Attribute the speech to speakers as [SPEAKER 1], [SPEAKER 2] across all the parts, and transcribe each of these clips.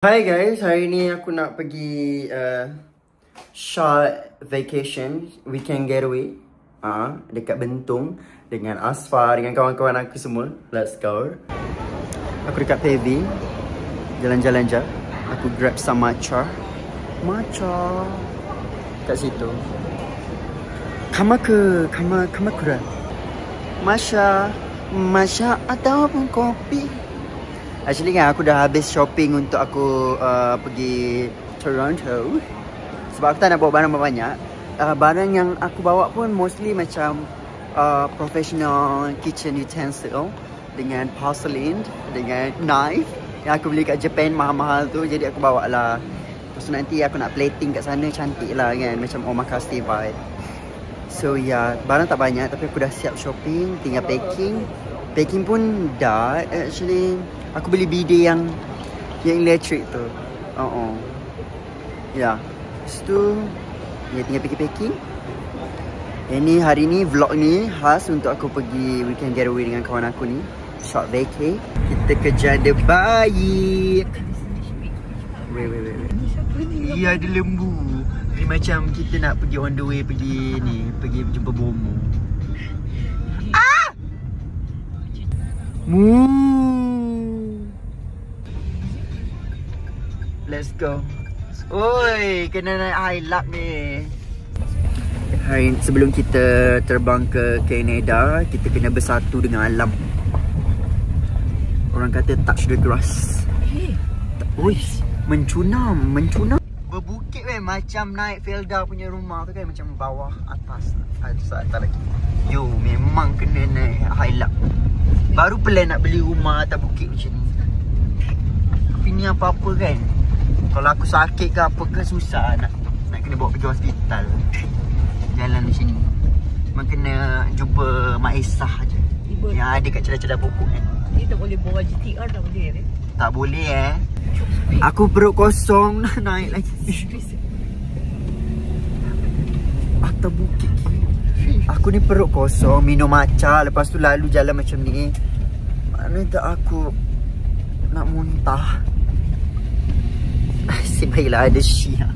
[SPEAKER 1] Hi guys, hari ni aku nak pergi short vacation, weekend getaway dekat Bentong dengan Asfar, dengan kawan-kawan aku semua. Let's go. Aku dekat PV, jalan-jalan je. Aku grab some matcha kat situ. Kamakura. Masya ataupun kopi. Actually kan aku dah habis shopping untuk aku pergi Toronto. Sebab aku tak nak bawa barang banyak. Barang yang aku bawa pun mostly macam professional kitchen utensil dengan porcelain, dengan knife yang aku beli kat Japan mahal-mahal tu. Jadi aku bawa lah. Lepas tu nanti aku nak plating kat sana cantik lah kan, macam omakase vibe. So ya, barang tak banyak tapi aku dah siap shopping, tinggal packing. Packing pun dah. Actually aku beli bidet yang elektrik tu. Ya. Lepas tu ya, tinggal packing. Ini hari ni vlog ni khas untuk aku pergi weekend getaway dengan kawan aku ni. Short vacay. Kita kerja ada baik. Wait. Iya, ada lembu. Ni macam kita nak pergi on the way pergi ni, pergi jumpa Bomo. Let's go. Oi, kena naik high lap ni. Hari sebelum kita terbang ke Canada, kita kena bersatu dengan alam. Orang kata touch the grass. Oi, mencunam. Berbukit kan, macam naik Felda punya rumah tu kan, macam bawah atas lagi. Yo, memang kena naik high lap. Baru plan nak beli rumah atas bukit macam ni. Tapi ni apa-apa kan, kalau aku sakit ke apa ke, susah nak kena bawa pergi hospital. Jalan macam ni memang kena jumpa Mak Esah je yang ada kat celah-celah pokok kan.
[SPEAKER 2] Ni tak boleh bawa GTR, tak boleh ni.
[SPEAKER 1] Tak boleh Aku perut kosong nak naik lagi. Atas bukit. Aku ni perut kosong, minum matcha, lepas tu lalu jalan macam ni. Mana tak aku nak muntah. Asyik baiklah ada Syia.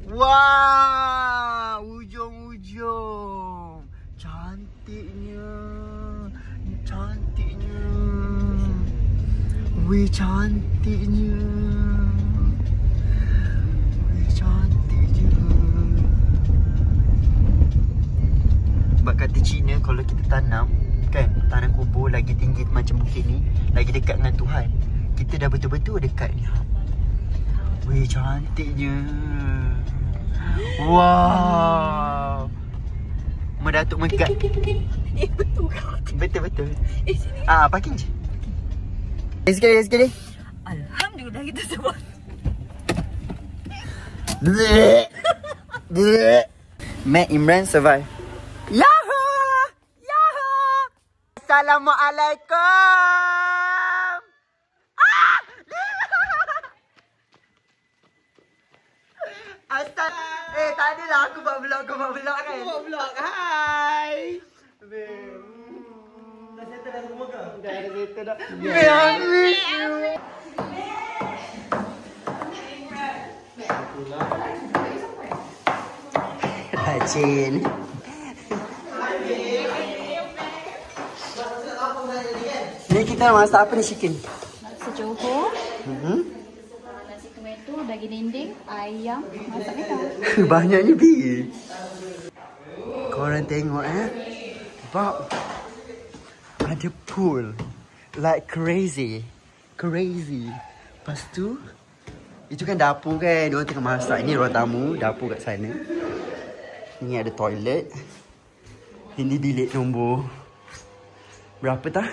[SPEAKER 1] Wah, ujung-ujung. Cantiknya. Wih, cantiknya. Sebab kata Cina, kalau kita tanam kan, tanam kubur lagi tinggi macam bukit ni, lagi dekat dengan Tuhan. Kita dah betul-betul dekat ni. Wih, cantiknya. Wow. Mendatuk Megat. Betul.
[SPEAKER 2] Sini.
[SPEAKER 1] Parking je. Sekali.
[SPEAKER 2] Alhamdulillah kita sebut.
[SPEAKER 1] Matt Imran survive. Yahoo! Assalamualaikum. Tak adalah aku buat vlog, kau buat vlog kan?
[SPEAKER 2] Buat vlog, hai.
[SPEAKER 1] Dah settle dah semua ke? Dah settle dah. Rajin. Ni kita masak apa ni, chicken?
[SPEAKER 3] Nasi Johor, nasi tomato, daging dinding, ayam, masak merah.
[SPEAKER 1] Banyaknya bi. Korang tengok Bab ada pool like crazy. Lepas tu itu kan dapur kan, diorang tengah masak. Ni ruang tamu, dapur kat sana. Ni ada toilet. Ini bilik nombor berapa tak?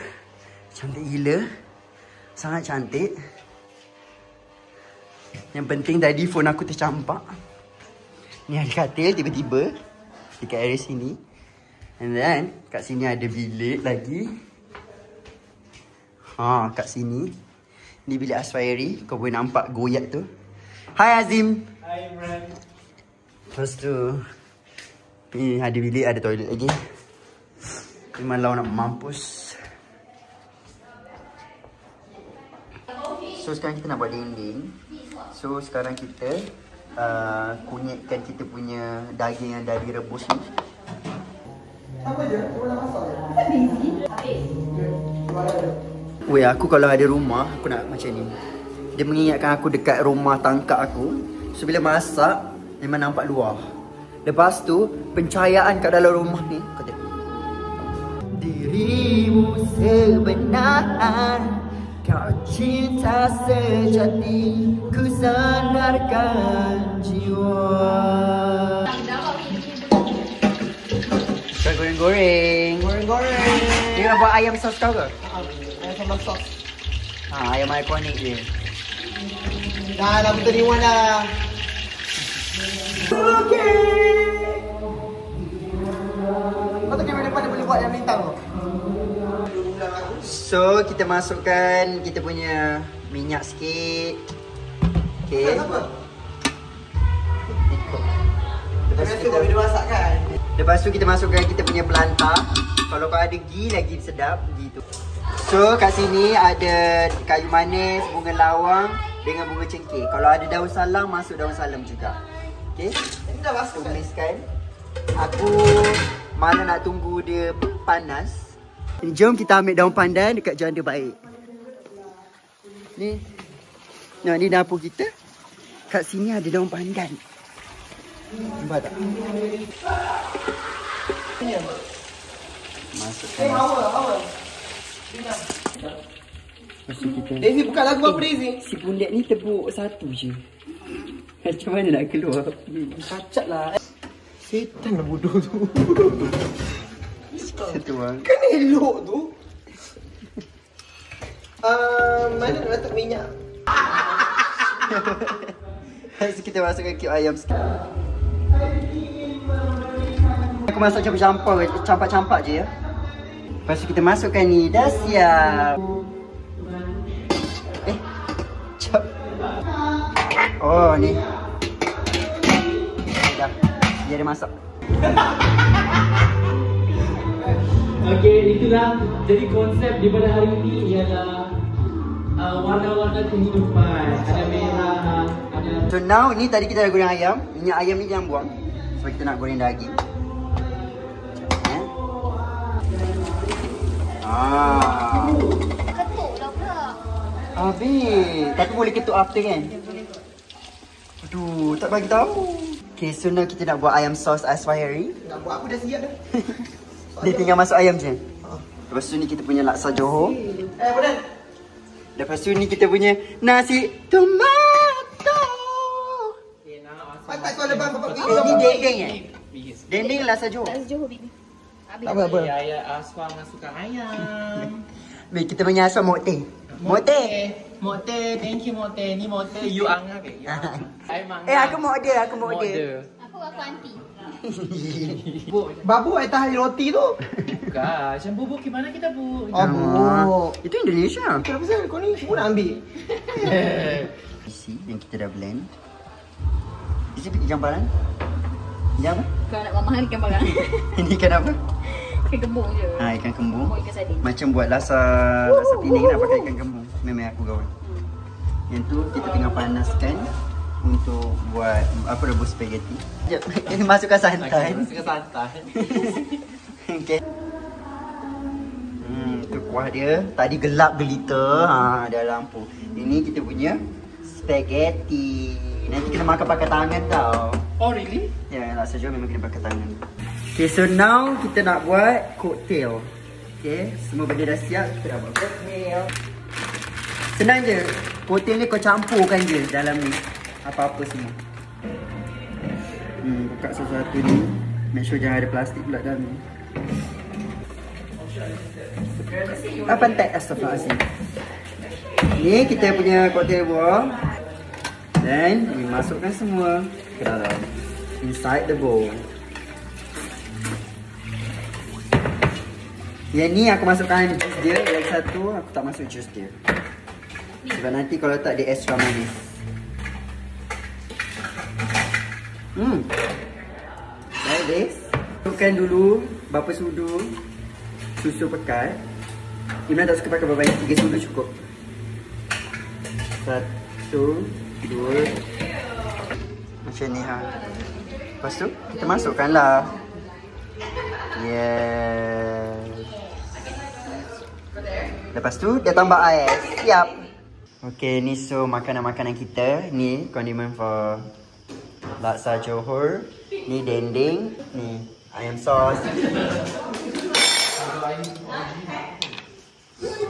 [SPEAKER 1] Cantik gila. Sangat cantik. Yang penting tadi phone aku tercampak. Ni ada katil tiba-tiba dekat area sini. And then kat sini ada bilik lagi. Kat sini. Ni bilik Asfairi. Kau boleh nampak goyak tu. Hai Azim.
[SPEAKER 4] Hai Imran.
[SPEAKER 1] Lepas tu ni ada bilik, ada toilet lagi. Memang lau nak mampus. So sekarang kita nak buat dinding. So sekarang kita kunyitkan kita punya daging yang dah direbus ni. Apa je? Cuma nak masak je. Weh, aku kalau ada rumah, aku nak macam ni. Dia mengingatkan aku dekat rumah tangkap aku. So bila masak, memang nampak luar. Lepas tu, pencahayaan kat dalam rumah ni, kau tengok. Dirimu sebenar, kau cinta sejati, ku sandarkan jiwa. Kita goreng-goreng.
[SPEAKER 4] Goreng-goreng.
[SPEAKER 1] Dia nak buat ayam sos kau ke?
[SPEAKER 4] Ayam sambal sos.
[SPEAKER 1] Ayam ikonik dia.
[SPEAKER 4] Dah lah, aku terima dah. Okay. Kau tak kira daripada boleh buat yang lintang tu.
[SPEAKER 1] So, kita masukkan kita punya minyak sikit. Okay.
[SPEAKER 4] Apa?
[SPEAKER 1] Lepas tu kita
[SPEAKER 4] bila masak kan?
[SPEAKER 1] Lepas tu kita masukkan kita punya pelantah. Kalau kau ada ghee lagi sedap gitu. So kat sini ada kayu manis, bunga lawang dengan bunga cengkeh. Kalau ada daun salam, masuk daun salam juga. Okey.
[SPEAKER 4] Ini dah masuk kan?
[SPEAKER 1] Tumiskan. Aku mana nak tunggu dia panas. Jom kita ambil daun pandan dekat janda baik. Ni. Nah, ni dapur kita. Kat sini ada daun pandan. Nampak tak? Masukkan.
[SPEAKER 4] Awal. Daisy bukan lagu apa Daisy?
[SPEAKER 1] Si bundek ni tebuk satu je. Macam mana nak keluar?
[SPEAKER 4] Cacat lah. Setan lah bodoh tu.
[SPEAKER 1] Satu bang.
[SPEAKER 4] Kan elok tu. Mana nak letak minyak?
[SPEAKER 1] Lepas kita masukkan cube ayam sikit. Aku masak campur-campur, campak-campak je ya. Lepas tu kita masukkan ni, dah siap. Cap. Oh ni. Dah, dia ada masak.
[SPEAKER 5] Okey, itulah jadi konsep di pada hari ini ialah warna-warna kehidupan. Ada merah, ada.
[SPEAKER 1] So now ni tadi kita dah goreng ayam. Minyak ayam ni jangan buang. Sebab kita nak goreng daging.
[SPEAKER 3] Ketuk lah pula.
[SPEAKER 1] Habis. Tapi boleh ketuk after kan? Aduh, tak bagi tahu. Okay, so now kita nak buat ayam sos Aswahiri.
[SPEAKER 4] Nak buat aku dah siap dah.
[SPEAKER 1] Dia tinggal masuk ayam je. Lepas tu ni kita punya laksa Johor.
[SPEAKER 4] Bodan.
[SPEAKER 1] Lepas tu ni kita punya nasi tomato.
[SPEAKER 4] Pantai kau ada bang bapak
[SPEAKER 1] Ni dendeng eh? Dendeng laksa Johor.
[SPEAKER 3] Tak sejauh Bibi. Habis.
[SPEAKER 4] apa?
[SPEAKER 5] Ya, Aswa masukkan ayam.
[SPEAKER 1] Baik, kita punya asal mokte. Mokte.
[SPEAKER 5] Mokte, thank you Mokte. Ni Mokte, you angah ke?
[SPEAKER 1] Aku mau dia, aku mau dia.
[SPEAKER 3] Aku anti.
[SPEAKER 4] Babu ai tahan roti tu.
[SPEAKER 5] Bukan, macam bubuk gimana kita bu?
[SPEAKER 4] Bubuk.
[SPEAKER 1] Itu Indonesia.
[SPEAKER 4] Kenapa sih kau ni semua nak ambil?
[SPEAKER 1] Isi yang kita dah blend. Isi ikan baran. Ikan apa?
[SPEAKER 3] Kau nak mamah ikan barang.
[SPEAKER 1] Ini ikan apa?
[SPEAKER 3] Ikan kembung je.
[SPEAKER 1] Ikan kembung.
[SPEAKER 3] Oh, ikan sardin.
[SPEAKER 1] Macam buat lasa pining nak pakai ikan kembung. Memang aku kawan. Yang tu kita tengah panaskan untuk buat apa, rebus spaghetti. Sekejap, ini masukkan santan.
[SPEAKER 5] Masukkan santan.
[SPEAKER 1] Okey. Tu kuah dia. Tadi gelap gelita. Ada lampu. Ini kita punya spaghetti. Nanti kena makan pakai tangan tau.
[SPEAKER 5] Oh really?
[SPEAKER 1] Ya, laksa Johor memang kena pakai tangan. Okay, so now kita nak buat cocktail. Okay, semua benda dah siap. Kita dah buat cocktail. Senang je. Cocktail ni kau campurkan je dalam ni. Apa-apa semua. Buka sesuatu ni. Make sure jangan ada plastik pula dalam ni. Apa tak? Astaghfirullahaladzim. Ni kita punya cocktail buah. Dan dimasukkan semua ke dalam. Inside the bowl. Yang ni aku masukkan jus dia. Yang satu aku tak masuk jus dia. Sebab nanti kalau tak dia extra manis. Like this. Masukkan dulu berapa sudu susu pekat. Imran tak suka pakai berapa banyak, 3 sudu cukup. Satu, dua. Macam ni ha. Lepas tu kita masukkanlah. Yes. Lepas tu dia tambah ais. Siap. Okay, ni so makanan-makanan kita. Ni condiment for laksa Johor. Ni dendeng. Ni ayam sos.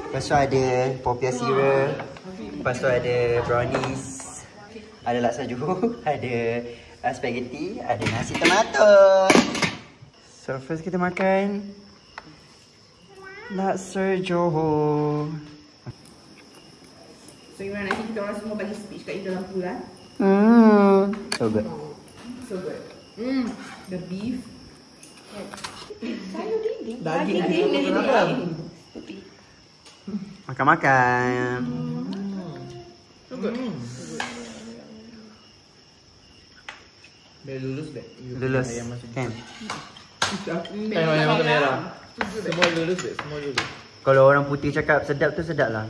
[SPEAKER 1] Lepas tu ada popiah syrup. Lepas tu ada brownies. Ada laksa Johor. Ada spaghetti. Ada nasi tomato. So first kita makan laksa Johor.
[SPEAKER 3] So gimana nanti kita orang semua bagi speech kat dalam pool lah.
[SPEAKER 1] So good.
[SPEAKER 3] So good. The beef.
[SPEAKER 4] Daging.
[SPEAKER 1] Makan-makan.
[SPEAKER 4] So good. Biar lulus deh.
[SPEAKER 1] Lulus. Kan?
[SPEAKER 4] Ayam makan merah. Semua lulus deh, semua lulus.
[SPEAKER 1] Kalau orang putih cakap sedap tu sedap lah.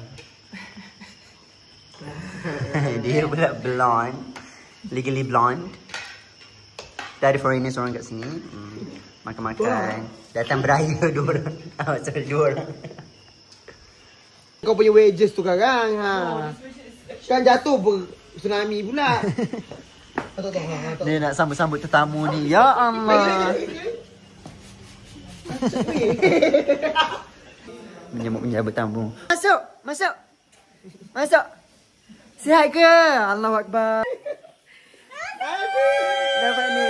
[SPEAKER 1] Dia pula blonde. Legally blonde. Dari foreigners orang kat sini. Makan-makan. Datang beraya dua orang. Sorry, dua orang.
[SPEAKER 4] Kau punya wages tu sekarang ha. Kan jatuh tsunami pula.
[SPEAKER 1] Dia nak sambut-sambut tetamu ni. Ya Allah. Menyambut tamu. Masuk, masuk. Masuk. Sihat ke? Allahu Akbar. Dapat ni.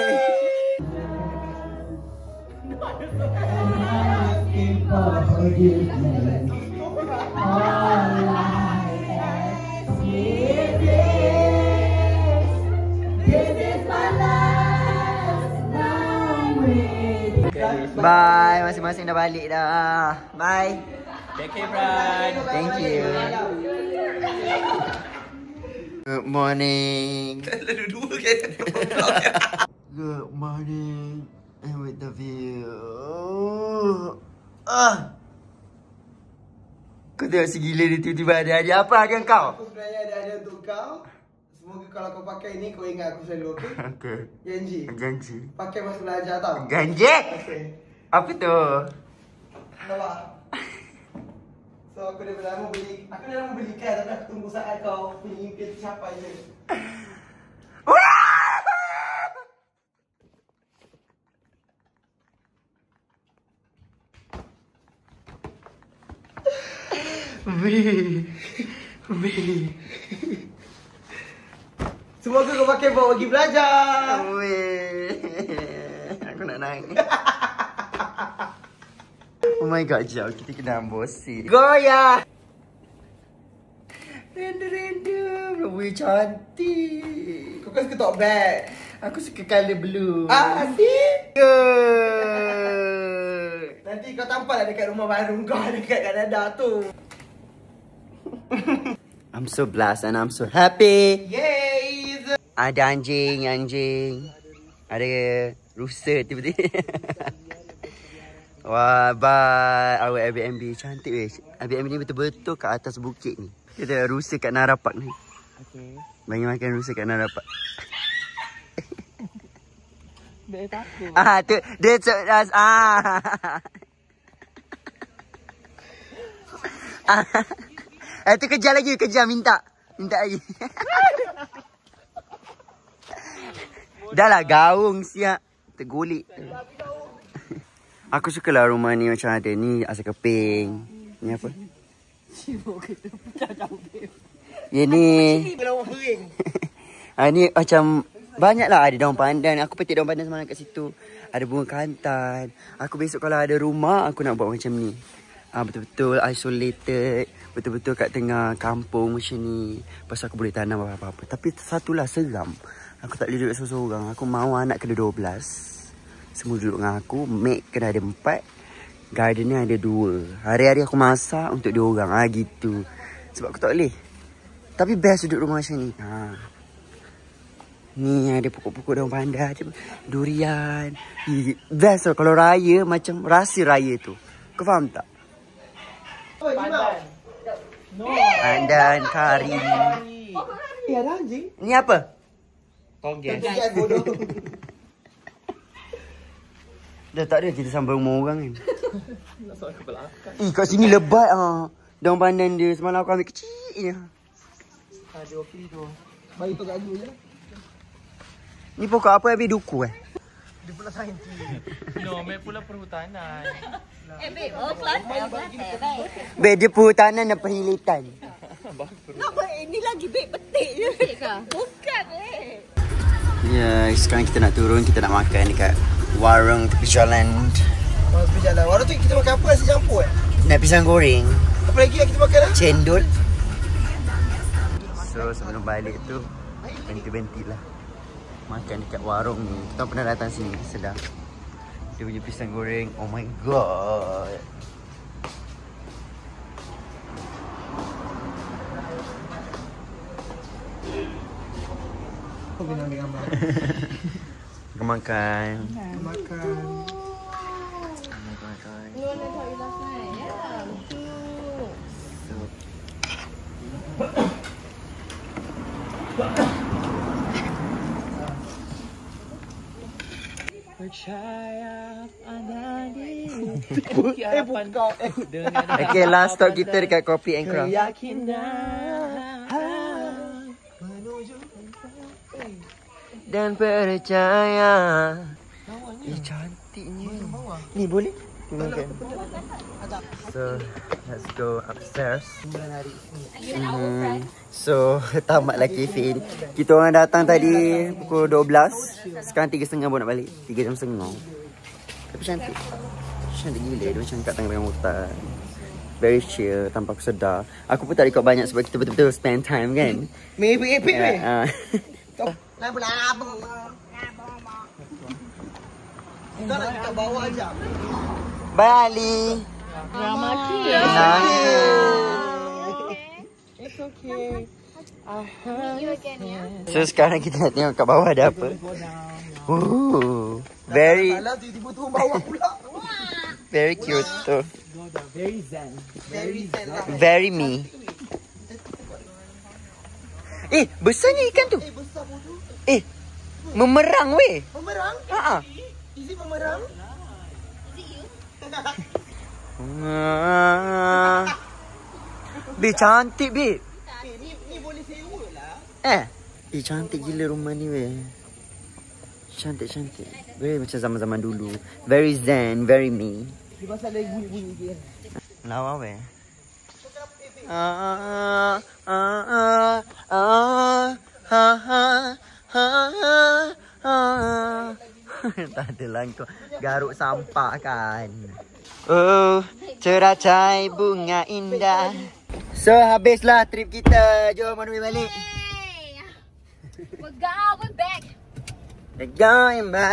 [SPEAKER 1] Bye, masing-masing dah balik dah. Bye.
[SPEAKER 4] Take care, Brad.
[SPEAKER 1] Thank you. Good morning. Good morning. And with the view. Kau tengok si gila dia tiba-tiba ada hadiah apa kan kau?
[SPEAKER 4] Aku sebenarnya ada hadiah untuk kau. Semoga kalau kau pakai ni kau ingat aku selalu, okey?
[SPEAKER 1] Okay.
[SPEAKER 4] Janji.
[SPEAKER 1] Janji.
[SPEAKER 4] Pakai masa belajar tau.
[SPEAKER 1] Janji?
[SPEAKER 4] Okey.
[SPEAKER 1] Apa tu?
[SPEAKER 4] Nampak? So aku dah lama beli. Aku dah lama belikan tapi aku tunggu saat kau punya impian tercapai je. Weh. Semoga kau pakai bawa pergi belajar.
[SPEAKER 1] Weh. Aku nak nangis. Oh my god, jap kita kena ambosi. Goyah. Random. Weh, cantik.
[SPEAKER 4] Kau kan suka tote bag.
[SPEAKER 1] Aku suka colour blue.
[SPEAKER 4] Asyik.
[SPEAKER 1] Good.
[SPEAKER 4] Nanti kau tampaklah dekat rumah baru kau dekat Kanada tu.
[SPEAKER 1] I'm so blessed and I'm so happy.
[SPEAKER 4] Yay!
[SPEAKER 1] Ada anjing. Ada rusa tiba-tiba. Wah, bye. Our Airbnb cantik weh. Airbnb ni betul-betul kat atas bukit ni. Kita ada rusa kat Nara Park ni.
[SPEAKER 4] Okay.
[SPEAKER 1] Bagi makan rusa kat Nara Park.
[SPEAKER 4] Dia takut.
[SPEAKER 1] Tu dia tu kejar minta lagi. Dah lah gaung siap tergulik. Aku sukalah rumah ni macam ada ni asal keping. Ni apa? Ya ni. Ni macam banyaklah ada daun pandan. Aku petik daun pandan semalam kat situ. Ada bunga kantan. Aku besok kalau ada rumah aku nak buat macam ni. Betul-betul isolated. Betul-betul kat tengah kampung macam ni. Lepas aku boleh tanam apa-apa. Tapi satulah seram. Aku tak boleh duduk seorang-seorang. Aku mahu anak kena 12. Semua duduk dengan aku. Maid kena ada 4. Gardener ada 2. Hari-hari aku masak untuk 2 orang. Gitu. Sebab aku tak boleh. Tapi best duduk rumah macam ni. Ni ada pokok-pokok daun pandan. Durian. Best lah. Kalau raya macam rasa raya tu. Kau faham tak?
[SPEAKER 4] Pandan.
[SPEAKER 1] Pandan kari.
[SPEAKER 4] Eh, ada anjing.
[SPEAKER 1] Ni apa?
[SPEAKER 5] Tonggas.
[SPEAKER 4] Jangan bodoh.
[SPEAKER 1] Dah tak ada kita sampai rumah orang kan.
[SPEAKER 5] Nak soal ke belakang.
[SPEAKER 1] Kat sini lebat ah. Daun pandan dia semalam aku ambil kecil je.
[SPEAKER 4] Ada okey tu. Bagi tu kat aku je.
[SPEAKER 1] Ni pokok apa habis duku eh?
[SPEAKER 4] Dia pula saintis.
[SPEAKER 5] No, mai pula perhutanan.
[SPEAKER 2] Babe, kelas
[SPEAKER 1] Be dia perhutanan dan perhilitan.
[SPEAKER 2] Ini lagi babe petik je. Petik ke? Bukan, babe.
[SPEAKER 1] Ya, sekarang kita nak turun, kita nak makan dekat warung tepi jalan.
[SPEAKER 4] Warung tepi jalan. Warung tu kita makan apa? Nasi campur
[SPEAKER 1] Nak pisang goreng,
[SPEAKER 4] Apa lagi yang kita makan lah?
[SPEAKER 1] cendol. So sebelum balik tu, berhenti-berhenti lah makan dekat warung ni. Kita pernah datang sini, sedap. Dia punya pisang goreng, oh my god.
[SPEAKER 4] Aku kena ambil gambar.
[SPEAKER 1] Kita makan.
[SPEAKER 4] Makan.
[SPEAKER 5] Percaya pada diri.
[SPEAKER 4] Bukan kau.
[SPEAKER 1] Okay, last stop kita dekat Coffee and Craft. Dan percaya. Cantiknya. Ni boleh? Makan. So, let's go upstairs. So, tamatlah cafe. Kita orang datang tadi pukul 12. Sekarang 3.30 baru nak balik. 3 jam setengah. Tapi cantik. Cantik gila. Dia macam kat tengah hutan. Very chill, tanpa aku sedar. Aku pun tak record banyak sebab kita betul-betul spend time kan.
[SPEAKER 4] Maybe epic weh.
[SPEAKER 1] Kau
[SPEAKER 4] Laba-laba. Kau nak kat bawah je.
[SPEAKER 1] Bye Ali.
[SPEAKER 4] It's okay.
[SPEAKER 1] So sekarang kita nak tengok kat bawah ada apa. Ooh, very
[SPEAKER 4] Salah tiba-tiba turun bawah pula.
[SPEAKER 1] very cute tu.
[SPEAKER 5] Very zen.
[SPEAKER 4] Very sad lah.
[SPEAKER 1] Very me. Besarnya ikan tu.
[SPEAKER 4] Besar bodoh.
[SPEAKER 1] Memerang weh.
[SPEAKER 4] Pemerang?
[SPEAKER 1] Ha.
[SPEAKER 4] Is it pemerang?
[SPEAKER 1] Be cantik be.
[SPEAKER 4] Ni boleh sewa lah.
[SPEAKER 1] Cantik gila rumah ni weh. Cantik. Very macam zaman-zaman dulu. Very zen, very me.
[SPEAKER 4] Dia pasal lagi bunyi-bunyi dia.
[SPEAKER 1] Lawa weh. Tak ada lah kau garuk sampah kan. Oh, ceracai bunga indah. So habislah trip kita. Jom mana balik.
[SPEAKER 2] We're going back.
[SPEAKER 1] We're going back.